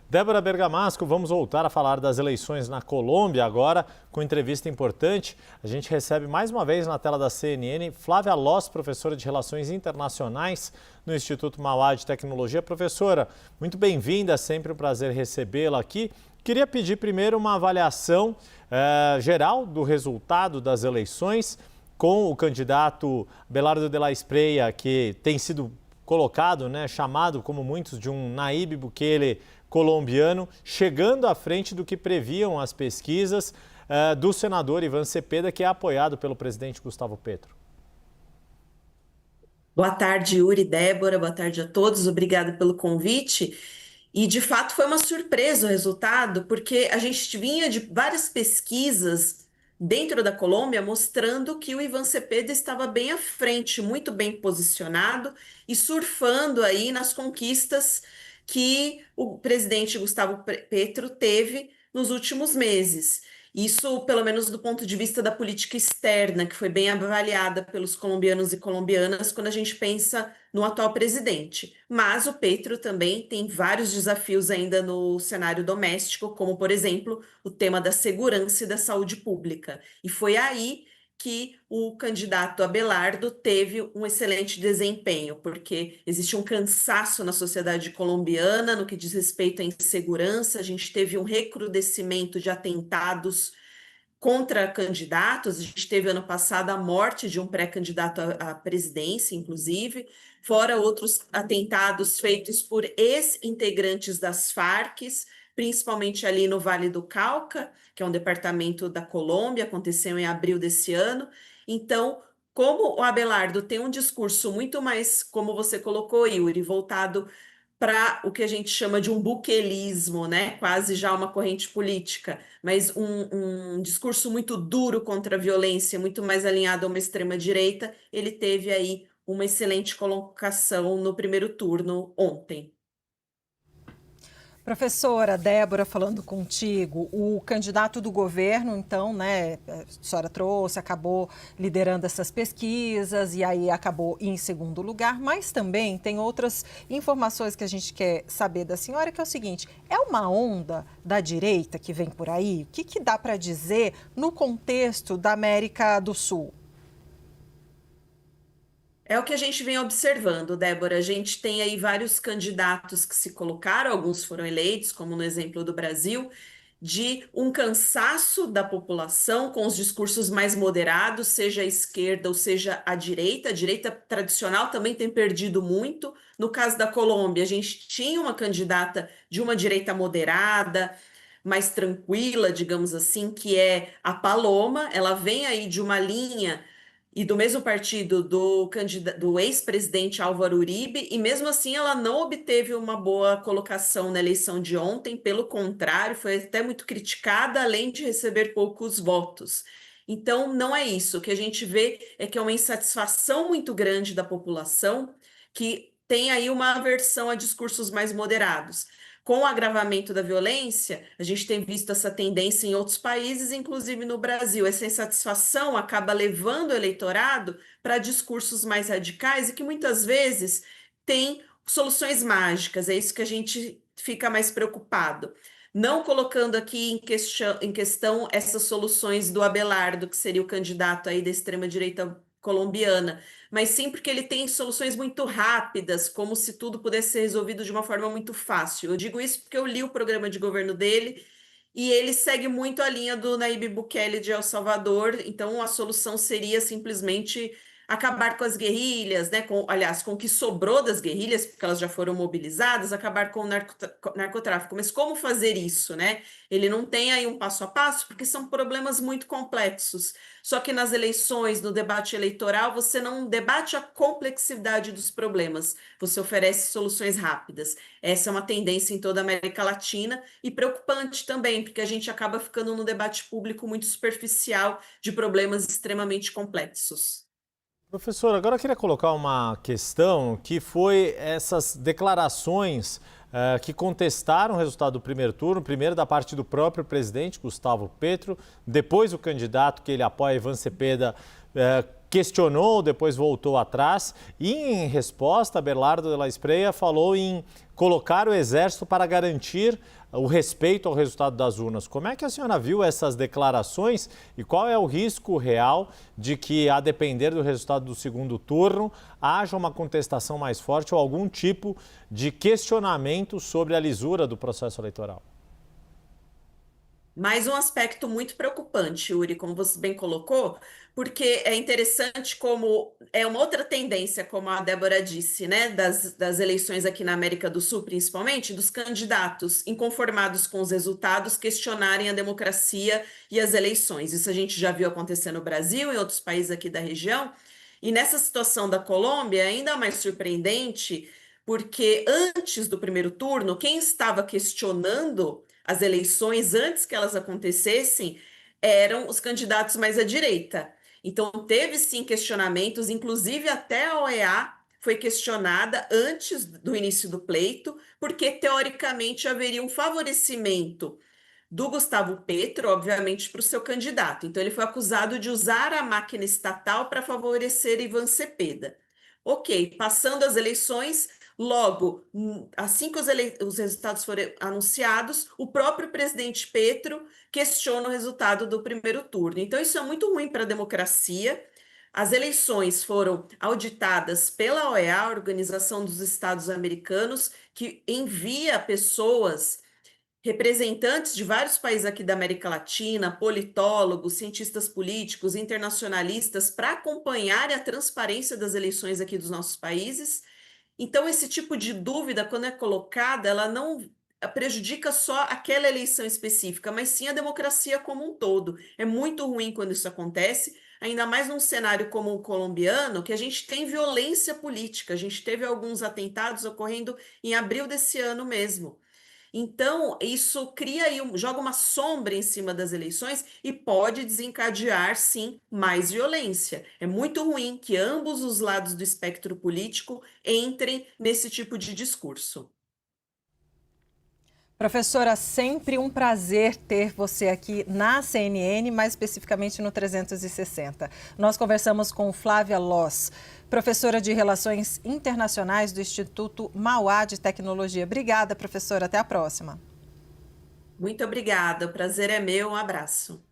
Débora Bergamasco, vamos voltar a falar das eleições na Colômbia agora, com entrevista importante. A gente recebe mais uma vez na tela da CNN Flávia Loss, professora de Relações Internacionais no Instituto Mauá de Tecnologia. Professora, muito bem-vinda, sempre um prazer recebê-la aqui. Queria pedir primeiro uma avaliação geral do resultado das eleições com o candidato Abelardo de la Espriella, que tem sido colocado, chamado como muitos de um Nayib Bukele colombiano, chegando à frente do que previam as pesquisas do senador Iván Cepeda, que é apoiado pelo presidente Gustavo Petro. Boa tarde, Yuri, Débora, boa tarde a todos, obrigada pelo convite. E, de fato, foi uma surpresa o resultado, porque a gente vinha de várias pesquisas dentro da Colômbia mostrando que o Iván Cepeda estava bem à frente, muito bem posicionado e surfando aí nas conquistas que o presidente Gustavo Petro teve nos últimos meses. Isso, pelo menos do ponto de vista da política externa, que foi bem avaliada pelos colombianos e colombianas quando a gente pensa no atual presidente. Mas o Petro também tem vários desafios ainda no cenário doméstico, como, por exemplo, o tema da segurança e da saúde pública. E foi aí que o candidato Abelardo teve um excelente desempenho, porque existe um cansaço na sociedade colombiana no que diz respeito à insegurança. A gente teve um recrudescimento de atentados contra candidatos. A gente teve ano passado a morte de um pré-candidato à presidência, inclusive, fora outros atentados feitos por ex-integrantes das Farc, principalmente ali no Vale do Cauca, que é um departamento da Colômbia, aconteceu em abril desse ano. Então, como o Abelardo tem um discurso muito mais, como você colocou, Yuri, voltado para o que a gente chama de um buquelismo, né? Quase já uma corrente política, mas um discurso muito duro contra a violência, muito mais alinhado a uma extrema-direita, ele teve aí uma excelente colocação no primeiro turno ontem. Professora Débora, falando contigo, o candidato do governo, então, a senhora trouxe, acabou liderando essas pesquisas e aí acabou em segundo lugar, mas também tem outras informações que a gente quer saber da senhora, que é o seguinte: é uma onda da direita que vem por aí? O que dá para dizer no contexto da América do Sul? É o que a gente vem observando, Débora. A gente tem aí vários candidatos que se colocaram, alguns foram eleitos, como no exemplo do Brasil, de um cansaço da população com os discursos mais moderados, seja a esquerda ou seja a direita. A direita tradicional também tem perdido muito. No caso da Colômbia, a gente tinha uma candidata de uma direita moderada, mais tranquila, digamos assim, que é a Paloma. Ela vem aí de uma linha e do mesmo partido do ex-presidente Álvaro Uribe, e mesmo assim ela não obteve uma boa colocação na eleição de ontem, pelo contrário, foi até muito criticada, além de receber poucos votos. Então, não é isso. O que a gente vê é que é uma insatisfação muito grande da população, que tem aí uma aversão a discursos mais moderados. Com o agravamento da violência, a gente tem visto essa tendência em outros países, inclusive no Brasil. Essa insatisfação acaba levando o eleitorado para discursos mais radicais e que muitas vezes têm soluções mágicas. É isso que a gente fica mais preocupado. Não colocando aqui em questão essas soluções do Abelardo, que seria o candidato aí da extrema-direita colombiana, mas sim porque ele tem soluções muito rápidas, como se tudo pudesse ser resolvido de uma forma muito fácil. Eu digo isso porque eu li o programa de governo dele e ele segue muito a linha do Nayib Bukele de El Salvador. Então a solução seria simplesmente acabar com as guerrilhas, né? Aliás, com o que sobrou das guerrilhas, porque elas já foram mobilizadas, acabar com o narcotráfico. Mas como fazer isso, né? Ele não tem aí um passo a passo, porque são problemas muito complexos. Só que nas eleições, no debate eleitoral, você não debate a complexidade dos problemas, você oferece soluções rápidas. Essa é uma tendência em toda a América Latina e preocupante também, porque a gente acaba ficando num debate público muito superficial de problemas extremamente complexos. Professor, agora eu queria colocar uma questão que foi essas declarações que contestaram o resultado do primeiro turno, primeiro da parte do próprio presidente Gustavo Petro, depois o candidato que ele apoia, Iván Cepeda, questionou, depois voltou atrás e, em resposta, Abelardo de la Espriella falou em colocar o Exército para garantir o respeito ao resultado das urnas. Como é que a senhora viu essas declarações e qual é o risco real de que, a depender do resultado do segundo turno, haja uma contestação mais forte ou algum tipo de questionamento sobre a lisura do processo eleitoral? Mais um aspecto muito preocupante, Yuri, como você bem colocou, porque é interessante como é uma outra tendência, como a Débora disse, né, das eleições aqui na América do Sul, principalmente, dos candidatos inconformados com os resultados questionarem a democracia e as eleições. Isso a gente já viu acontecer no Brasil e em outros países aqui da região. E nessa situação da Colômbia, é ainda mais surpreendente, porque antes do primeiro turno, quem estava questionando as eleições, antes que elas acontecessem, eram os candidatos mais à direita. Então, teve sim questionamentos, inclusive até a OEA foi questionada antes do início do pleito, porque teoricamente haveria um favorecimento do Gustavo Petro, obviamente, para o seu candidato. Então, ele foi acusado de usar a máquina estatal para favorecer Ivan Cepeda. Ok, passando as eleições, logo, assim que os resultados forem anunciados, o próprio presidente Petro questiona o resultado do primeiro turno. Então, isso é muito ruim para a democracia. As eleições foram auditadas pela OEA, Organização dos Estados Americanos, que envia pessoas, representantes de vários países aqui da América Latina, politólogos, cientistas políticos, internacionalistas, para acompanhar a transparência das eleições aqui dos nossos países. Então, esse tipo de dúvida, quando é colocada, ela não prejudica só aquela eleição específica, mas sim a democracia como um todo. É muito ruim quando isso acontece, ainda mais num cenário como o colombiano, que a gente tem violência política. A gente teve alguns atentados ocorrendo em abril desse ano mesmo. Então, isso cria aí, joga uma sombra em cima das eleições e pode desencadear, sim, mais violência. É muito ruim que ambos os lados do espectro político entrem nesse tipo de discurso. Professora, sempre um prazer ter você aqui na CNN, mais especificamente no 360. Nós conversamos com Flávia Loss, professora de Relações Internacionais do Instituto Mauá de Tecnologia. Obrigada, professora. Até a próxima. Muito obrigada. O prazer é meu. Um abraço.